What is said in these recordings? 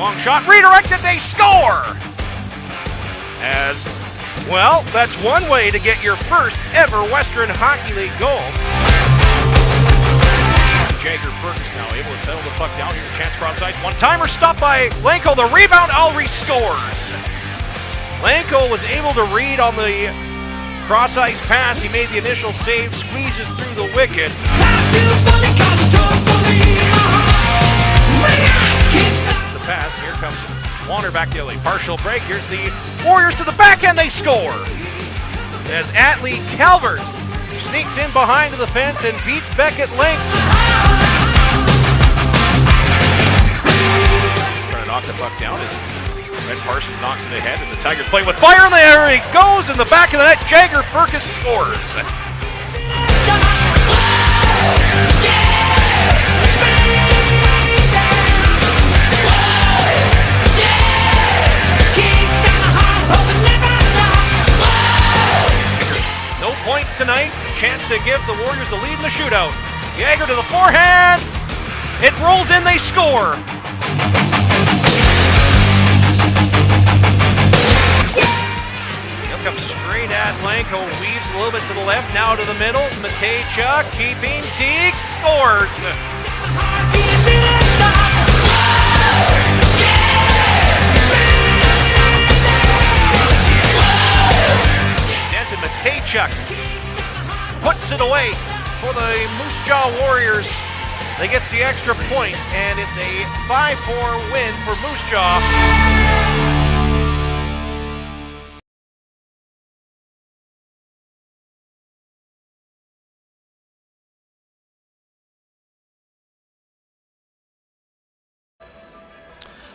Long shot, redirected, they score! As, well, that's one way to get your first ever Western Hockey League goal. Jagger Fergus now able to settle the puck down here. Chance cross ice. One-timer stopped by Lanko. The rebound, Ulrich scores. Lanko was able to read on the cross ice pass. He made the initial save, squeezes through the wicket. The pass. Here comes Warner back the other way. Partial break. Here's the Warriors to the backhand. They score. As Atlee Calvert sneaks in behind the fence and beats Beckett length. Trying to knock the puck down as Red Parsons knocks it ahead, and the Tigers play with fire, and there he goes in the back of the net. Jagger Fergus scores. No points tonight. Chance to give the Warriors the lead in the shootout. Jagger to the forehand. It rolls in, they score. He'll come straight at Lanko, weaves a little bit to the left, now to the middle. Matejchuk keeping Deek, scores. Denton Matejchuk puts it away for the Moose Jaw Warriors. They get the extra point, and it's a 5-4 win for Moose Jaw.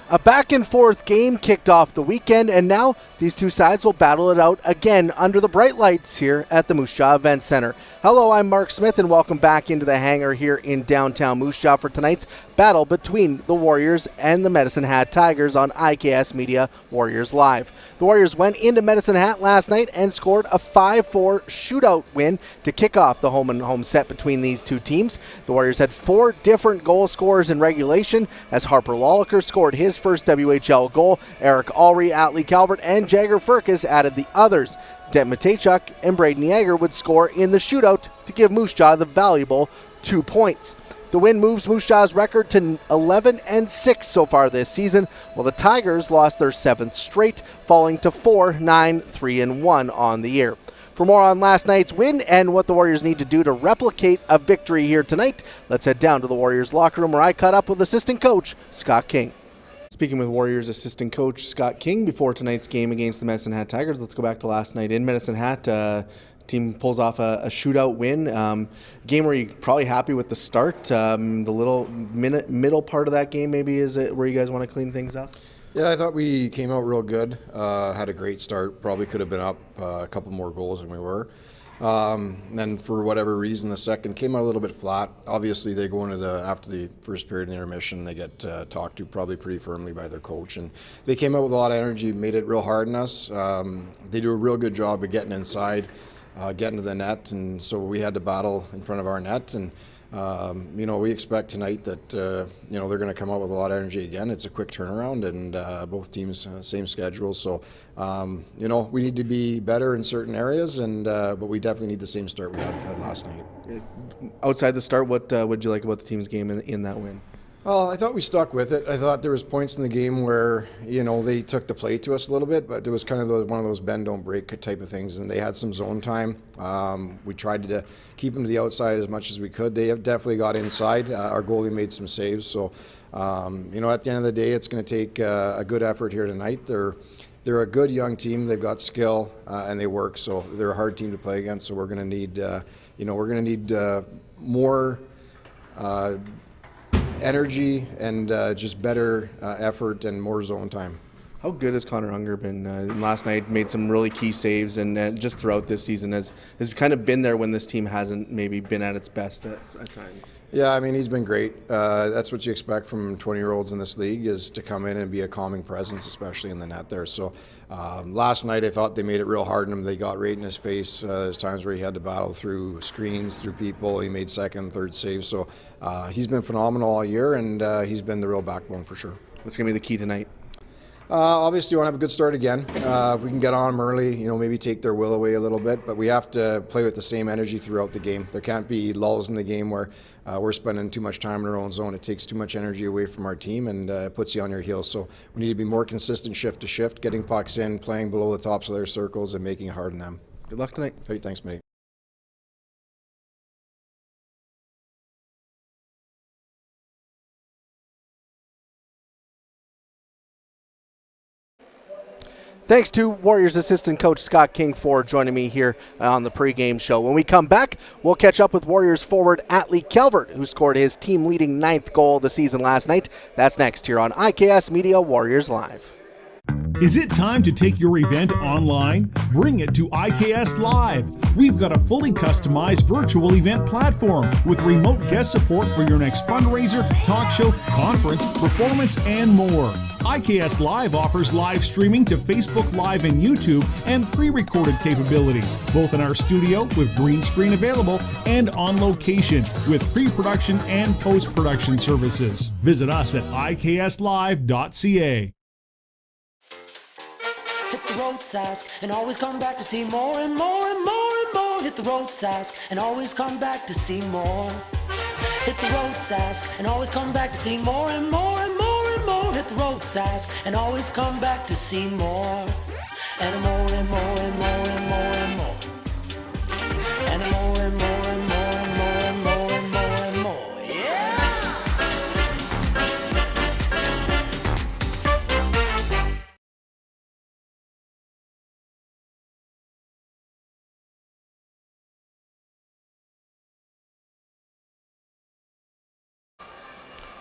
A back-and-forth game kicked off the weekend, and now these two sides will battle it out again under the bright lights here at the Moose Jaw Event Center. Hello, I'm Marc Smith, and welcome back into the hangar here in downtown Moose Jaw for tonight's battle between the Warriors and the Medicine Hat Tigers on IKS Media Warriors Live. The Warriors went into Medicine Hat last night and scored a 5-4 shootout win to kick off the home-and-home set between these two teams. The Warriors had 4 different goal scorers in regulation, as Harper Lolliker scored his first WHL goal. Eric Ulrich, Atlee Calvert, and Jagger Fergus added the others. Denton Matejchuk and Braden Yeager would score in the shootout to give Moose Jaw the valuable 2 points. The win moves Moose Jaw's record to 11-6 so far this season, while the Tigers lost their 7th straight, falling to 4-9-3-1 on the year. For more on last night's win and what the Warriors need to do to replicate a victory here tonight, let's head down to the Warriors locker room where I caught up with assistant coach Scott King. Speaking with Warriors assistant coach Scott King before tonight's game against the Medicine Hat Tigers, let's go back to last night in Medicine Hat. Team pulls off a shootout win. Game where you're probably happy with the start. The little middle part of that game maybe is it where you guys want to clean things up? Yeah, I thought we came out real good. Had a great start. Probably could have been up a couple more goals than we were. Then for whatever reason, the second came out a little bit flat. Obviously, they go into after the first period in the intermission, they get talked to probably pretty firmly by their coach, and they came out with a lot of energy, made it real hard on us. They do a real good job of getting inside, getting to the net, and so we had to battle in front of our net. And we expect tonight that they're going to come out with a lot of energy again. It's a quick turnaround, and both teams same schedule. So we need to be better in certain areas, and but we definitely need the same start we had last night. Outside the start, what did you like about the team's game in that win? Well, I thought we stuck with it. I thought there was points in the game where, they took the play to us a little bit, but there was kind of one of those bend, don't break type of things, and they had some zone time. We tried to keep them to the outside as much as we could. They have definitely got inside. Our goalie made some saves. So, at the end of the day, it's going to take a good effort here tonight. They're a good young team. They've got skill, and they work. So they're a hard team to play against. So we're going to need, more energy and just better effort and more zone time. How good has Connor Unger been? Last night made some really key saves, and just throughout this season has kind of been there when this team hasn't maybe been at its best at times. Yeah, I mean, he's been great. That's what you expect from 20-year-olds in this league, is to come in and be a calming presence, especially in the net there. So last night I thought they made it real hard on him. They got right in his face. There's times where he had to battle through screens, through people. He made second, third saves. So he's been phenomenal all year, and he's been the real backbone for sure. What's going to be the key tonight? Obviously, we want to have a good start again. We can get on them early, maybe take their will away a little bit, but we have to play with the same energy throughout the game. There can't be lulls in the game where we're spending too much time in our own zone. It takes too much energy away from our team and it puts you on your heels. So we need to be more consistent shift to shift, getting pucks in, playing below the tops of their circles, and making it hard on them. Good luck tonight. Hey, thanks, mate. Thanks to Warriors assistant coach Scott King for joining me here on the pregame show. When we come back, we'll catch up with Warriors forward Atlee Calvert, who scored his team-leading 9th goal of the season last night. That's next here on IKS Media Warriors Live. Is it time to take your event online? Bring it to IKS Live. We've got a fully customized virtual event platform with remote guest support for your next fundraiser, talk show, conference, performance, and more. IKS Live offers live streaming to Facebook Live and YouTube and pre-recorded capabilities, both in our studio with green screen available and on location with pre-production and post-production services. Visit us at ikslive.ca. Hit the road, Sask, and always come back to see more and more and more and more. Hit the road, Sask, and always come back to see more. Hit the road, Sask, and always come back to see more and more and more and more. Hit the road, Sask, and always come back to see more. And more and more and more and more and more. And more and more and more and more and more and more and more. Yeah!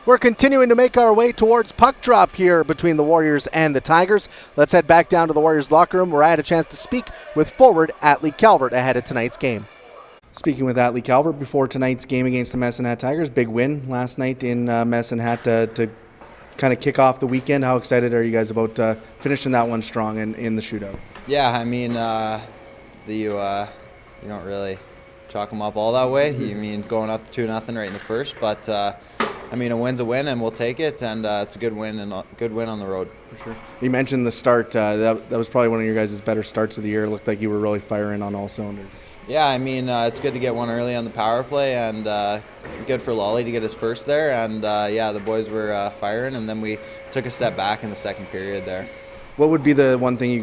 We're continuing to make our way towards puck drop here between the Warriors and the Tigers. Let's head back down to the Warriors locker room where I had a chance to speak with forward Atlee Calvert ahead of tonight's game. Speaking with Atlee Calvert before tonight's game against the Medicine Hat Tigers, big win last night in Medicine Hat to kind of kick off the weekend. How excited are you guys about finishing that one strong in the shootout? Yeah, I mean, you don't really chalk them up all that way. You mean going up 2-0 right in the first, but I mean, a win's a win, and we'll take it, and it's a good win and a good win on the road. For sure. You mentioned the start. That was probably one of your guys' better starts of the year. It looked like you were really firing on all cylinders. Yeah, I mean, it's good to get one early on the power play, and good for Lolly to get his first there. And yeah, the boys were firing, and then we took a step back in the second period there. What would be the one thing you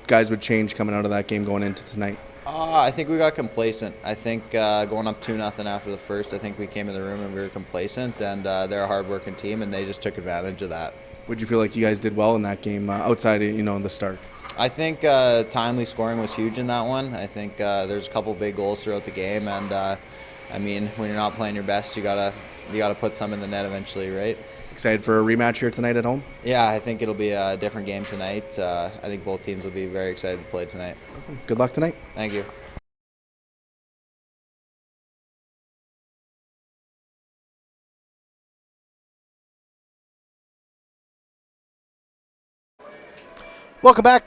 guys would change coming out of that game going into tonight? I think we got complacent. I think going up 2-0 after the first, I think we came in the room and we were complacent, and they're a hard-working team, and they just took advantage of that. Would you feel like you guys did well in that game outside of, the start? I think timely scoring was huge in that one. I think there's a couple big goals throughout the game, and I mean, when you're not playing your best, you gotta put some in the net eventually, right? Excited for a rematch here tonight at home? Yeah, I think it'll be a different game tonight. I think both teams will be very excited to play tonight. Awesome. Good luck tonight. Thank you. Welcome back.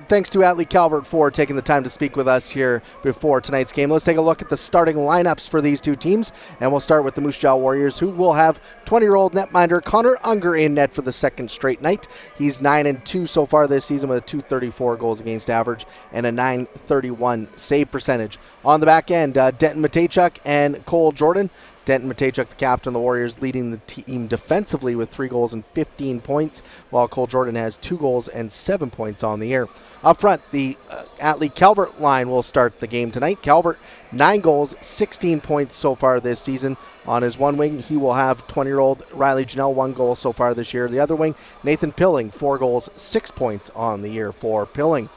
Thanks to Atlee Calvert for taking the time to speak with us here before tonight's game. Let's take a look at the starting lineups for these two teams, and we'll start with the Moose Jaw Warriors, who will have 20-year-old netminder Connor Unger in net for the second straight night. He's 9-2 so far this season with a .234 goals against average and a .931 save percentage. On the back end, Denton Matejchuk and Cole Jordan. Denton Matejchuk, the captain of the Warriors, leading the team defensively with 3 goals and 15 points, while Cole Jordan has 2 goals and 7 points on the year. Up front, the Atlee Calvert line will start the game tonight. Calvert, 9 goals, 16 points so far this season. On his one wing, he will have 20-year-old Riley Janelle, 1 goal so far this year. The other wing, Nathan Pilling, 4 goals, 6 points on the year for Pilling.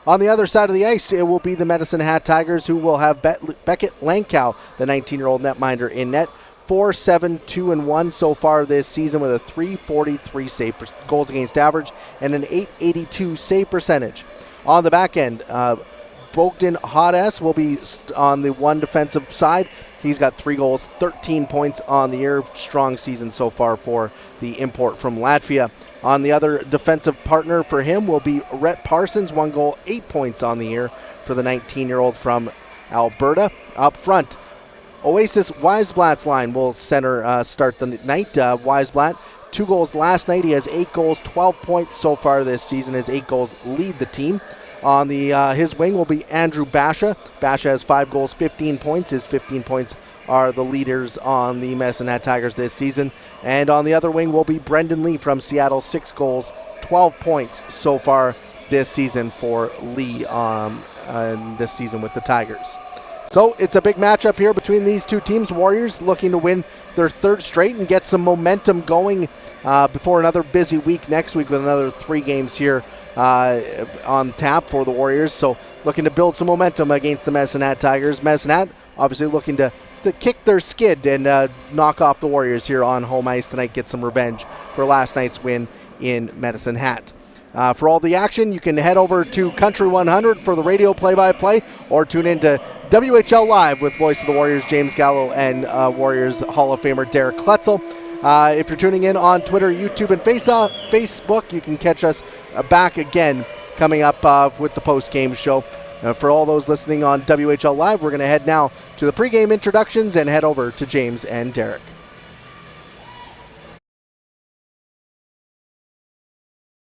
On the other side of the ice, it will be the Medicine Hat Tigers, who will have Beckett Lankow, the 19-year-old netminder, in net. 4-7-2-1 so far this season with a .343 goals against average and an .882 save percentage. On the back end, Bogdan Hodes will be on the one defensive side. He's got 3 goals, 13 points on the year. Strong season so far for the import from Latvia. On the other defensive partner for him will be Rhett Parsons, 1 goal, 8 points on the year for the 19-year-old from Alberta. Up front, Oasis Weisblatt's line will start the night. Weisblatt, 2 goals last night. He has 8 goals, 12 points so far this season. His 8 goals lead the team. On the his wing will be Andrew Basha. Basha has 5 goals, 15 points. His 15 points are the leaders on the Medicine Hat Tigers this season. And on the other wing will be Brendan Lee from Seattle, 6 goals, 12 points so far this season for Lee this season with the Tigers. So it's a big matchup here between these two teams. Warriors looking to win their 3rd straight and get some momentum going before another busy week next week with another 3 games here on tap for the Warriors. So looking to build some momentum against the Medicine Hat Tigers. Medicine Hat obviously looking to kick their skid and knock off the Warriors here on home ice tonight, get some revenge for last night's win in Medicine Hat. For all the action, you can head over to Country 100 for the radio play-by-play or tune into WHL Live with Voice of the Warriors James Gallo and Warriors Hall of Famer Derek Kletzel. If you're tuning in on Twitter, YouTube, and Facebook, you can catch us back again coming up with the post-game show. For all those listening on WHL Live, we're going to head now to the pregame introductions and head over to James and Derek.